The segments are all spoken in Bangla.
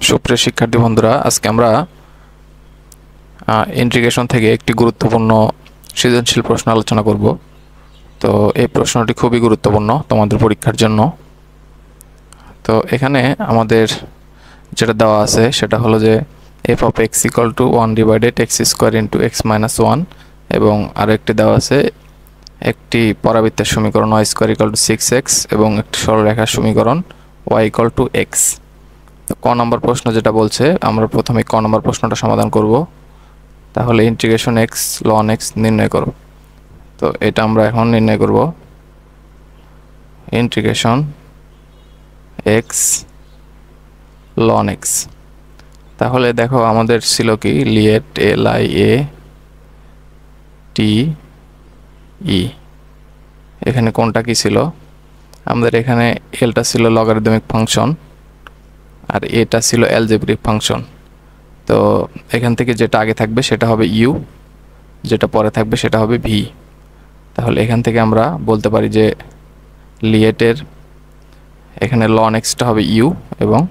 সুপ্রিয় শিক্ষার্থী বন্ধুরা, আজকে আমরা ইন্টিগ্রেশন থেকে একটি গুরুত্বপূর্ণ সৃজনশীল প্রশ্ন আলোচনা করব। তো এই প্রশ্নটি খুবই গুরুত্বপূর্ণ তোমাদের পরীক্ষার জন্য। তো এখানে আমাদের যেটা দেওয়া আছে সেটা হলো যে f of x equal to 1 divided x square into x minus 1 এবং আরেকটি দেওয়া আছে একটি পরাবৃত্তের সমীকরণ y square equal to 6x এবং একটি সরলরেখার সমীকরণ y equal to x। তো ক নম্বর প্রশ্ন যেটা বলছে, আমরা প্রথমে ক নম্বর প্রশ্নটা সমাধান করব। তাহলে ইন্টিগ্রেশন x ln x নির্ণয় করো। তো এটা আমরা এখন নির্ণয় করব। Integration x ln x। তাহলে দেখো আমাদের ছিল কি লিয়েট LIATE, এখানে কোনটা কি ছিল? আমাদের এখানে এলটা ছিল লগারিদমিক ফাংশন আর এটা ছিল অ্যালজেব্রিক ফাংশন। তো এখান থেকে যেটা আগে থাকবে সেটা হবে ইউ, যেটা পরে থাকবে সেটা হবে ভি। তাহলে এখান থেকে আমরা বলতে পারি যে লিয়েটের এখানে ln xটা হবে ইউ এবং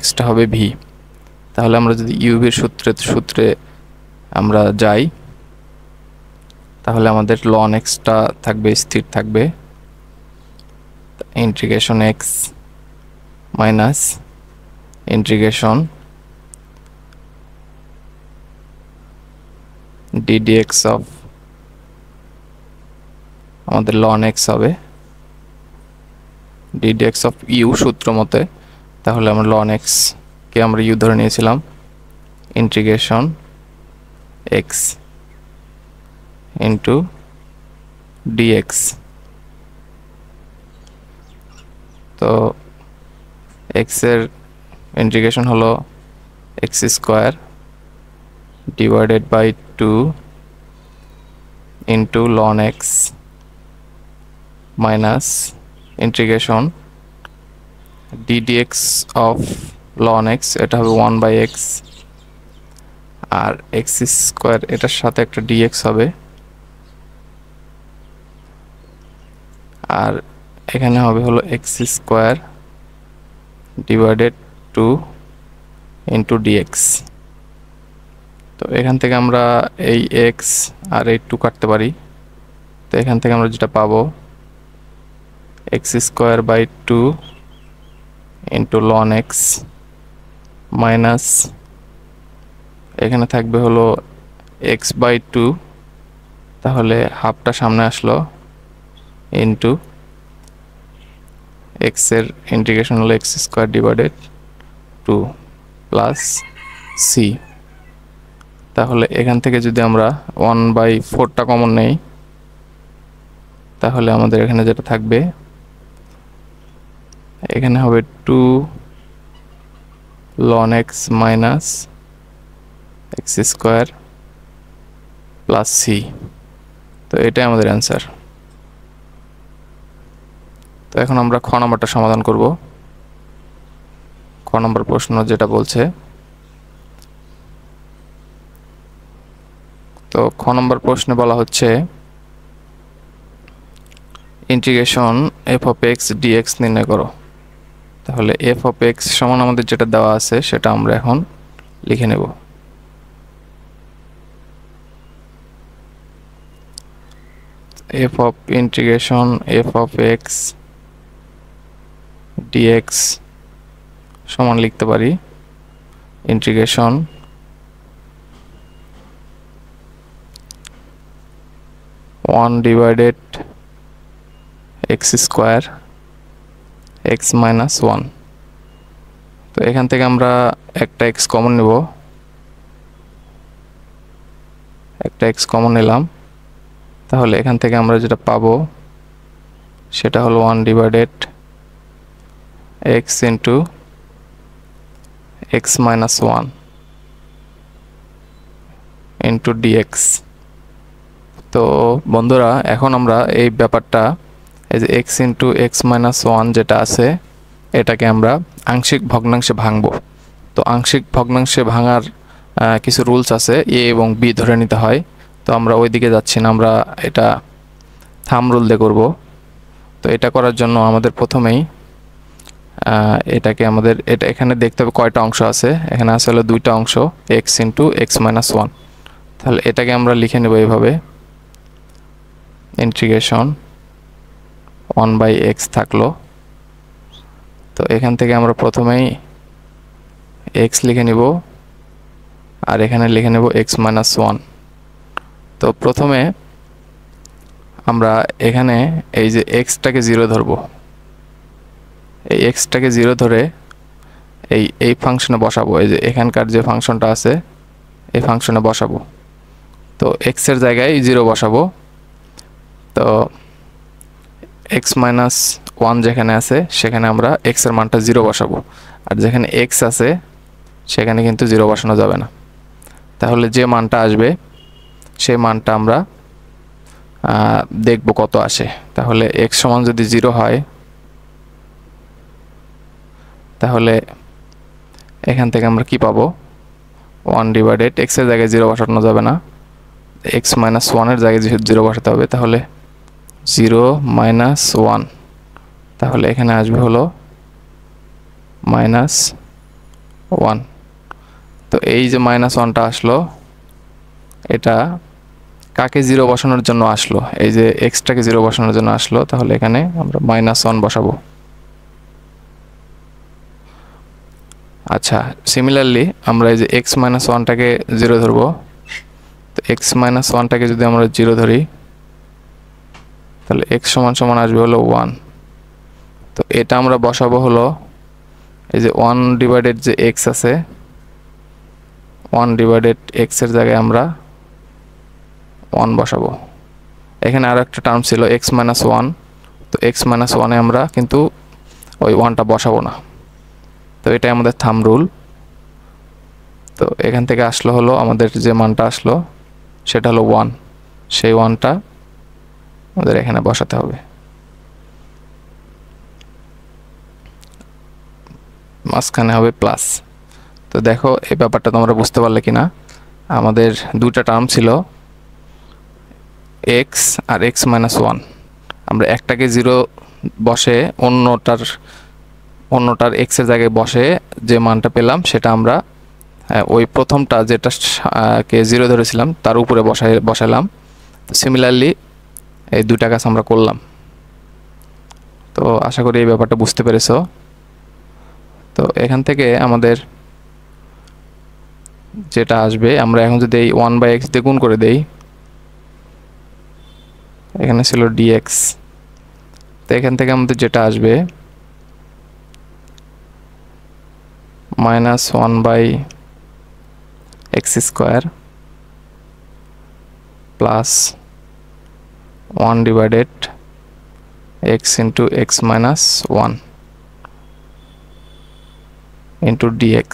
xটা হবে ভি। তাহলে আমরা যদি ইউভির সূত্রে আমরা যাই তাহলে আমাদের ln xটা থাকবে, স্থির থাকবে, integration x minus integration ddx of আমাদের ln x হবে ddx অফ ইউ সূত্র মতে। তাহলে আমরা ln x কে আমরা ইউ ধরে নিয়েছিলাম, ইন্টিগ্রেশন x ইন্টু dx। তো x এর ইন্টিগ্রেশন হলো x square divided by 2 into ln x minus integration ddx of ln x, এটা হবে 1/x আর x স্কোয়ার এটার সাথে একটা dx হবে, আর এখানে হবে হলো x square divided 2 into dx। তো এখান থেকে আমরা এই x আর এই 2 কাটতে পারি। তো এখান থেকে আমরা যেটা পাবো x square by 2 into ln x minus এখানে থাকবে হলো x বাই 2, তাহলে হাফটা সামনে আসলো, ইন্টু x এর ইন্টিগ্রেশন হলো x square divided 2 plus c। তাহলে এখান থেকে যদি আমরা 1/4টা কমন নেই তাহলে আমাদের এখানে যেটা থাকবে এখানে হবে 2 ln x minus x square plus c। তো এটাই আমাদের অ্যান্সার। তো এখন আমরা খ নম্বরটা সমাধান করব। খ নম্বর প্রশ্ন যেটা বলছে, তো খ নম্বর প্রশ্নে বলা হচ্ছে integration f of x dx নির্ণয় করো। তাহলে f of x সমান আমাদের যেটা দেওয়া আছে সেটা আমরা এখন লিখে নেব। f of integration f of x dx সমান লিখতে পারি integration one divided x square x minus 1। তো এখান থেকে আমরা একটা x কমন নেব, একটা x কমন নিলাম। তাহলে এখান থেকে আমরা যেটা পাবো সেটা হলো 1 divided x into x minus 1 into dx। তো বন্ধুরা এখন আমরা এই ব্যাপারটা এই যে x ইন্টু x মাইনাস 1 যেটা আছে এটাকে আমরা আংশিক ভগ্নাংশে ভাঙবো। তো আংশিক ভগ্নাংশে ভাঙার কিছু রুলস আছে, a এবং b ধরে নিতে হয়। তো আমরা ওই দিকে যাচ্ছি না, আমরা এটা থাম্ব রুল দিয়ে করব। তো এটা করার জন্য আমাদের প্রথমেই এটাকে আমাদের এটা এখানে দেখতে হবে কয়টা অংশ আছে। এখানে আছে হলো দুইটা অংশ, x into x minus one. তাহলে এটাকে আমরা লিখে নেব এইভাবে, ইন্টিগ্রেশন 1/x থাকলো। তো এখান থেকে আমরা প্রথমেই x লিখে নিব, আর এখানে লিখে নেব x মাইনাস ওয়ান। তো প্রথমে আমরা এখানে এই যে এক্সটাকে 0 ধরবো, এই এক্সটাকে 0 ধরে এই ফাংশনে বসাবো। এই যে এখানকার যে ফাংশনটা আছে এই ফাংশনে বসাবো। তো এক্স এর জায়গায় 0 বসাবো। তো এক্স মাইনাস ওয়ান যেখানে আছে সেখানে আমরা এক্স এর মানটা 0 বসাবো, আর যেখানে এক্স আছে সেখানে কিন্তু 0 বসানো যাবে না। তাহলে যে মানটা আসবে সেই মানটা আমরা দেখব কত আসে। তাহলে এক্স সমান যদি 0 হয় তাহলে এখান থেকে আমরা কি পাবো, 1/, এক্স এর জায়গায় 0 বসানো যাবে না, এক্স মাইনাস ওয়ানের জায়গায় 0 বসাতে হবে। তাহলে 0 মাইনাস ওয়ান, তাহলে এখানে আসবে হলো মাইনাস ওয়ান। তো এই যে মাইনাস ওয়ানটা আসলো, এটা কাকে 0 বসানোর জন্য আসলো, এই যে এক্সটাকে 0 বসানোর জন্য আসলো। তাহলে এখানে আমরা মাইনাস ওয়ান বসাবো। আচ্ছা, সিমিলারলি আমরা এই যে এক্স মাইনাস ওয়ানটাকে 0 ধরবো। তো এক্স মাইনাস ওয়ানটাকে যদি আমরা 0 ধরি তাহলে এক্স সমান সমান আসবে হলো 1। তো এটা আমরা বসাবো হলো এই যে 1/, যে এক্স আছে 1/, এক্স এর জায়গায় আমরা 1 বসাবো। এখানে আরো একটা টার্ম ছিল এক্স মাইনাস ওয়ান। তো এক্স মাইনাস ওয়ানে আমরা কিন্তু ওই 1টা বসাবো না। তো এটাই আমাদের থাম্ব রুল। তো এখান থেকে আসলো হলো আমাদের যে মানটা আসলো সেটা হলো 1, সেই 1টা আমাদের এখানে বসাতে হবে। মাঝখানে হবে প্লাস। তো দেখো এই ব্যাপারটা তোমরা বুঝতে পারলে কিনা। আমাদের দুটা টার্ম ছিল এক্স আর এক্স মাইনাস ওয়ান। আমরা একটাকে 0 বসে অন্যটার এক্স এর জায়গায় বসে যে মানটা পেলাম সেটা আমরা ওই প্রথমটা যেটা কে 0 ধরেছিলাম তার উপরে বসালাম। তো সিমিলারলি এই দুইটা কাজ আমরা করলাম। তো আশা করি এই ব্যাপারটা বুঝতে পেরেছো। তো এখান থেকে আমাদের যেটা আসবে, আমরা এখন যদি এই 1/x দিয়ে গুণ করে দেই, এখানে ছিল dx। তো এখান থেকে আমাদের যেটা আসবে minus 1/x² plus 1/, x into x minus 1 into dx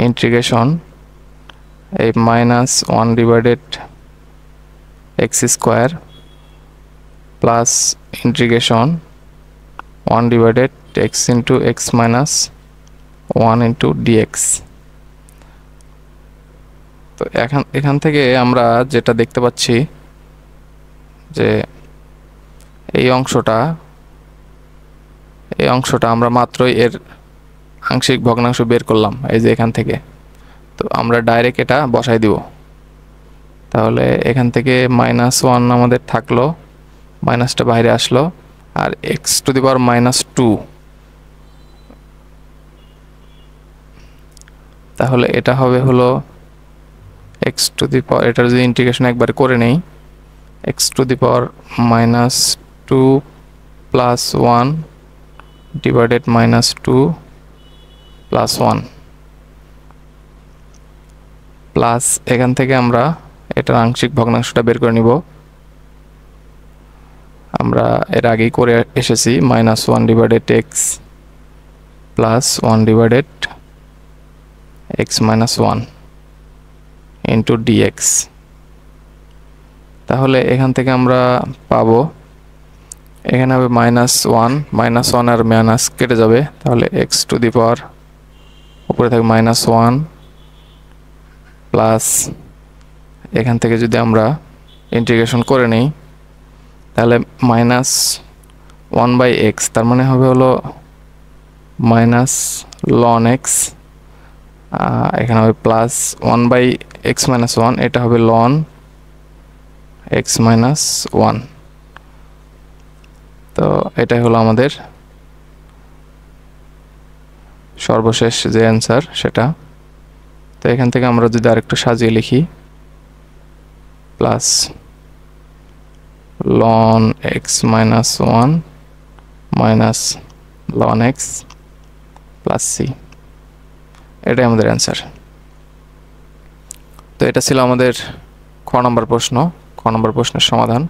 integration a minus 1/, x² plus integration 1/, x into x minus 1 into dx। তো এখান থেকে আমরা যেটা দেখতে পাচ্ছি যে এই অংশটা আমরা মাত্রই এর আংশিক ভগ্নাংশ বের করলাম এই যে এখান থেকে। তো আমরা ডাইরেক্ট এটা বসাই দিব। তাহলে এখান থেকে -1 আমাদের থাকলো, মাইনাসটা বাইরে আসলো, আর x⁻²। তাহলে এটা হবে হলো এটা যদি ইন্টিগ্রেশন একবার করে নেই, x⁻² + 1 divided -2 + 1 প্লাস এখান থেকে আমরা এটার আংশিক ভগ্নাংশটা বের করে নিব। আমরা এর আগেই করে এসেছি -1/x plus 1/, x minus 1 into dx। তাহলে এখান থেকে আমরা পাবো, এখানে হবে -1 আর মাইনাস কেটে যাবে। তাহলে x⁻, উপরে থাকবে -1 প্লাস এখান থেকে যদি আমরা ইন্টিগ্রেশন করে নিই তাহলে 1/x, তার মানে হবে হলো মাইনাস লন এক্স, এখানে হবে প্লাস 1/x-1, এটা হবে লন x-1। তো এটাই হলো আমাদের সর্বশেষ যে অ্যান্সার সেটা। তো এখান থেকে আমরা যদি আরেকটু সাজিয়ে লিখি, plus ln x-1 minus ln x plus c, এটাই আমাদের অ্যান্সার। তো এটা ছিল আমাদের খ নম্বর প্রশ্ন, খ নম্বর প্রশ্নের সমাধান।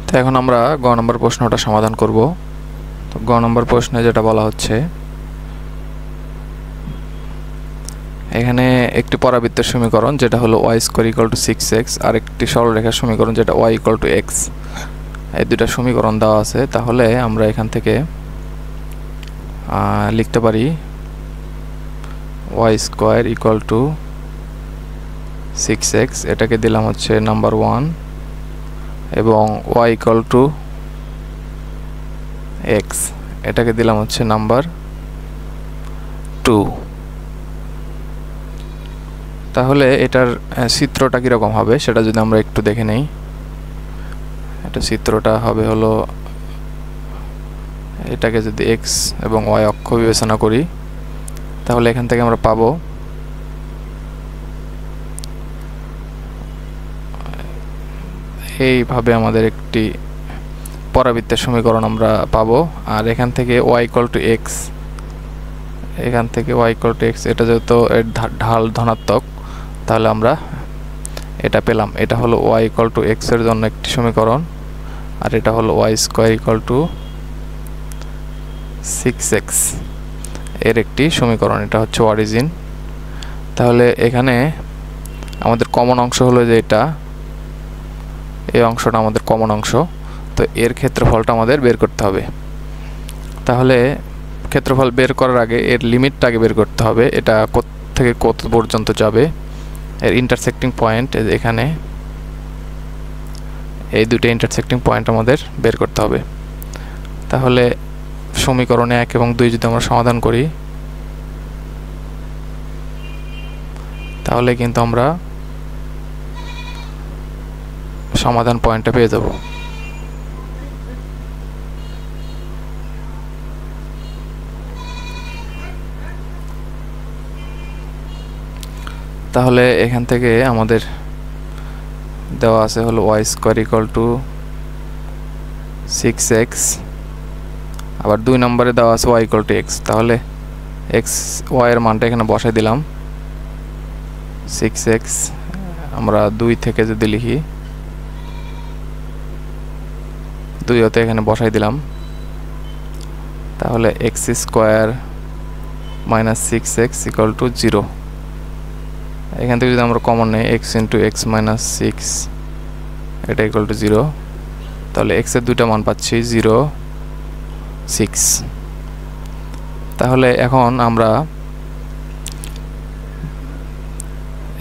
তো এখন আমরা গ নম্বর প্রশ্নটা সমাধান করব। তো গ নম্বর প্রশ্নে যেটা বলা হচ্ছে, এখানে একটি পরাবৃত্তের সমীকরণ যেটা হলো y² = 6x, আর একটি সরলরেখার সমীকরণ যেটা y = x, এই দুটা সমীকরণ দেওয়া আছে। তাহলে আমরা এখান থেকে লিখতে পারি y² = 6x, এটাকে দিলাম হচ্ছে নাম্বার 1, এবং y = x, এটাকে দিলাম হচ্ছে নাম্বার 2। তাহলে এটার চিত্রটা কীরকম হবে সেটা যদি আমরা একটু দেখে নেই। এটা চিত্রটা হবে হলো, এটাকে যদি x এবং y অক্ষ বিবেচনা করি, তাহলে এখান থেকে আমরা পাবো এইভাবে আমাদের একটি পরাবৃত্তের সমীকরণ আমরা পাবো। আর এখান থেকে y = x, এখান থেকে y = x, এটা যেহেতু এর ঢাল ধনাত্মক, তাহলে আমরা এটা পেলাম। এটা হলো y = x এর জন্য একটি সমীকরণ, আর এটা হলো y² = 6x এর একটি সমীকরণ। এটা হচ্ছে অরিজিন। তাহলে এখানে আমাদের কমন অংশ হলো যে এটা, এই অংশটা আমাদের কমন অংশ। তো এর ক্ষেত্রফলটা আমাদের বের করতে হবে। তাহলে ক্ষেত্রফল বের করার আগে এর লিমিটটা আগে বের করতে হবে, এটা কত থেকে কত পর্যন্ত যাবে, এর ইন্টারসেক্টিং পয়েন্ট এখানে, এই দুটো ইন্টারসেক্টিং পয়েন্ট আমাদের বের করতে হবে। তাহলে সমীকরণে 1 এবং 2 যদি আমরা সমাধান করি, তাহলে কিন্তু আমরা সমাধান পয়েন্টটা পেয়ে যাব। তাহলে এখান থেকে আমাদের দেওয়া আছে হলো y² = 6x, আবার 2 নম্বরে দেওয়া আছে y = x। তাহলে y এর মানটা এখানে বসাই দিলাম 6x, আমরা 2 থেকে যদি লিখি, 2 হতে এখানে বসাই দিলাম, তাহলে x² - 6x = 0। এখান থেকে যদি আমরা কমন নেই x × x - 6, এটা = 0, তাহলে x এর দুইটা মান পাচ্ছি 0, 6। তাহলে এখন আমরা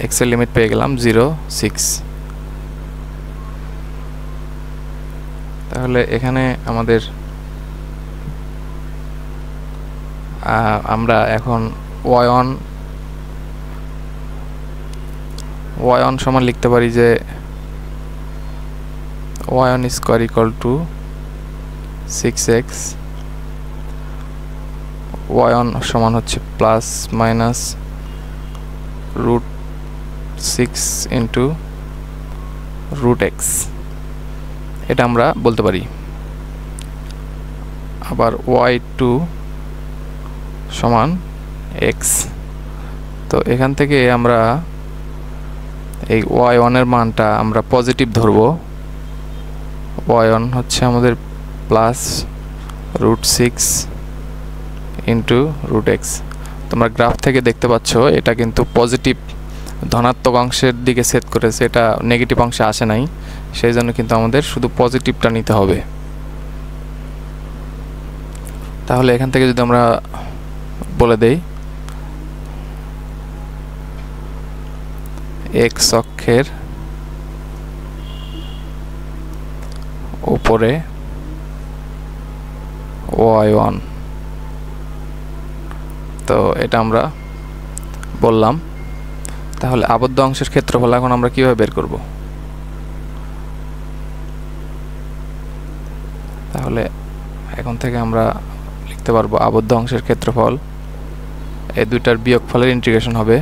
x এর লিমিট পেয়ে গেলাম 0, 6। তাহলে এখানে আমাদের আমরা এখন y1 সমান লিখতে পারি যে y1² = 6x, y1 সমান হচ্ছে প্লাস মাইনাস √6 × √x, এটা আমরা বলতে পারি। আবার y2 সমান x। তো এখান থেকে আমরা এই y1 এর মানটা আমরা পজিটিভ ধরব। y1 হচ্ছে আমাদের প্লাস √6 × √x। তোমরা গ্রাফ থেকে দেখতে পাচ্ছ এটা কিন্তু পজিটিভ ধনাত্মক অংশের দিকে সেট করেছে, এটা নেগেটিভ অংশে আসে নাই, সেই জন্য কিন্তু আমাদের শুধু পজিটিভটা নিতে হবে। তাহলে এখান থেকে যদি আমরা বলে দেই এক্স অক্ষের উপরে y1। তো এটা আমরা বললাম। তাহলে আবদ্ধ অংশের ক্ষেত্রফল এখন আমরা কিভাবে বের করব? তাহলে এখন থেকে আমরা লিখতে পারবো আবদ্ধ অংশের ক্ষেত্রফল, এই দুইটার বিয়োগফলের ইন্টিগ্রেশন হবে।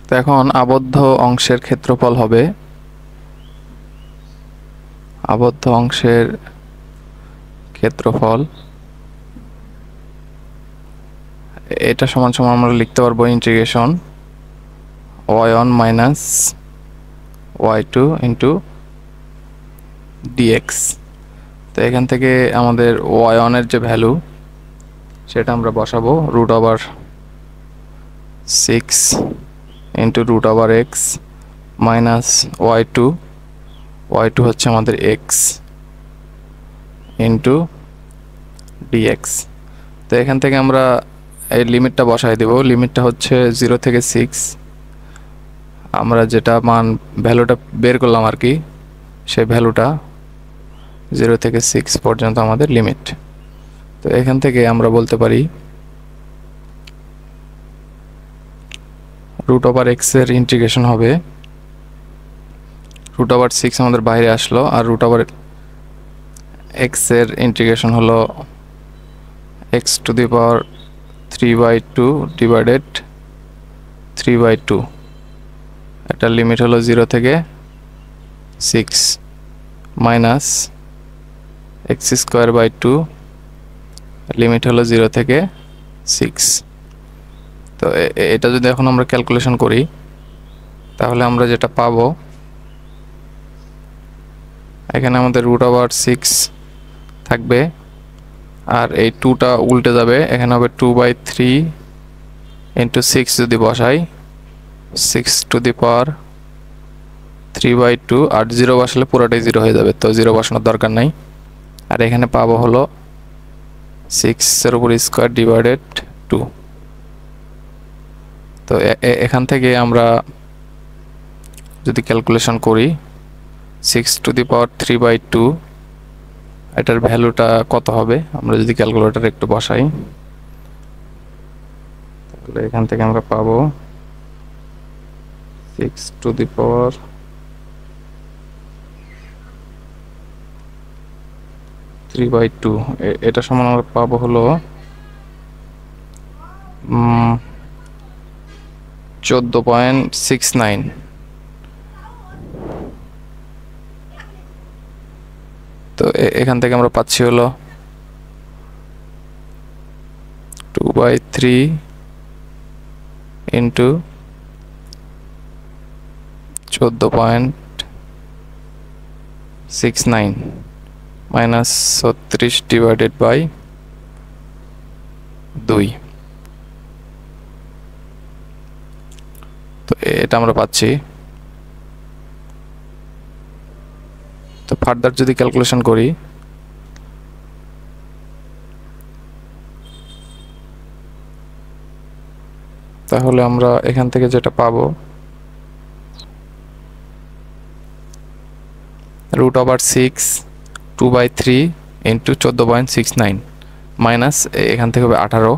তো এখন আবদ্ধ অংশের ক্ষেত্রফল হবে, আবদ্ধ অংশের ক্ষেত্রফল এটা সমান সমান আমরা লিখতে পারবো integration y1 minus y2 into dx। তো এখান থেকে আমাদের y1 এর যে ভ্যালু সেটা আমরা বসাবো √6 ইন্টু √x মাইনাস y2 হচ্ছে আমাদের x ইন্টু dx। তো এখান থেকে আমরা এই লিমিটটা বসাই দেব। লিমিটটা হচ্ছে 0 থেকে 6, আমরা যেটা ভ্যালুটা বের করলাম আর কি, সেই ভ্যালুটা 0 থেকে 6 পর্যন্ত আমাদের লিমিট। তো এখান থেকে আমরা বলতে পারি √x এর ইন্টিগ্রেশন হবে, √6 আমাদের বাইরে আসলো, আর √x এর ইন্টিগ্রেশন হলো x⁵² ডিভাইডেড 3/2। এটার লিমিট হলো 0 থেকে 6 মাইনাস x²/2 লিমিট হলো 0 থেকে 6। তো এটা যদি এখন আমরা ক্যালকুলেশন করি তাহলে আমরা যেটা পাবো, এখানে আমাদের √6 থাকবে আর এই 2টা উল্টে যাবে, এখানে হবে 2/3 ইন্টু 6 যদি বসাই 6⁵3/2, আর 0 বসালে পুরোটাই 0 হয়ে যাবে, তো 0 বসানোর দরকার নাই। আর এখানে পাবো হলো 6 এর উপর স্কয়ার ডিভাইডেড 2। তো এখান থেকে আমরা যদি ক্যালকুলেশন করি 6⁵3/2 এটার ভ্যালুটা কত হবে, আমরা যদি ক্যালকুলেটর একটু বসাই তাহলে এখান থেকে আমরা পাবো 6⁵3/2, এটা সমান আমরা পাবো হলো 14.69। তো এখান থেকে আমরা পাচ্ছি হলো 2/3 ইন্টু 14.69 মাইনাস 36 ডিভাইডেড বাই 2। তো এটা আমরা পাচ্ছি। তো ফার্দার যদি ক্যালকুলেশন করি তাহলে আমরা এখান থেকে যেটা পাবো √6 2/3 ইন্টু 14.69 মাইনাস এখান থেকে হবে 18।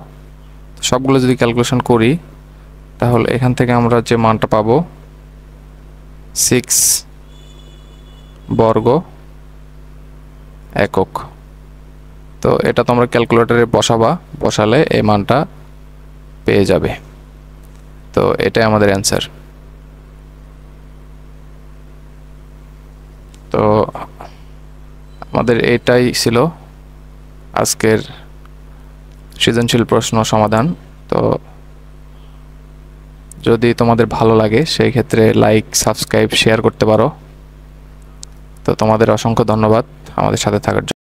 সবগুলো যদি ক্যালকুলেশন করি তাহলে এখান থেকে আমরা যে মানটা পাবো 6 বর্গ একক। তো এটা তোমরা ক্যালকুলেটরে বসালে এই মানটা পেয়ে যাবে। তো এটাই আমাদের অ্যান্সার। তো আমাদের এটাই ছিল আজকের সৃজনশীল প্রশ্ন সমাধান। তো যদি তোমাদের ভালো লাগে সেই ক্ষেত্রে লাইক, সাবস্ক্রাইব, শেয়ার করতে পারো। তো তোমাদের অসংখ্য ধন্যবাদ আমাদের সাথে থাকার জন্য।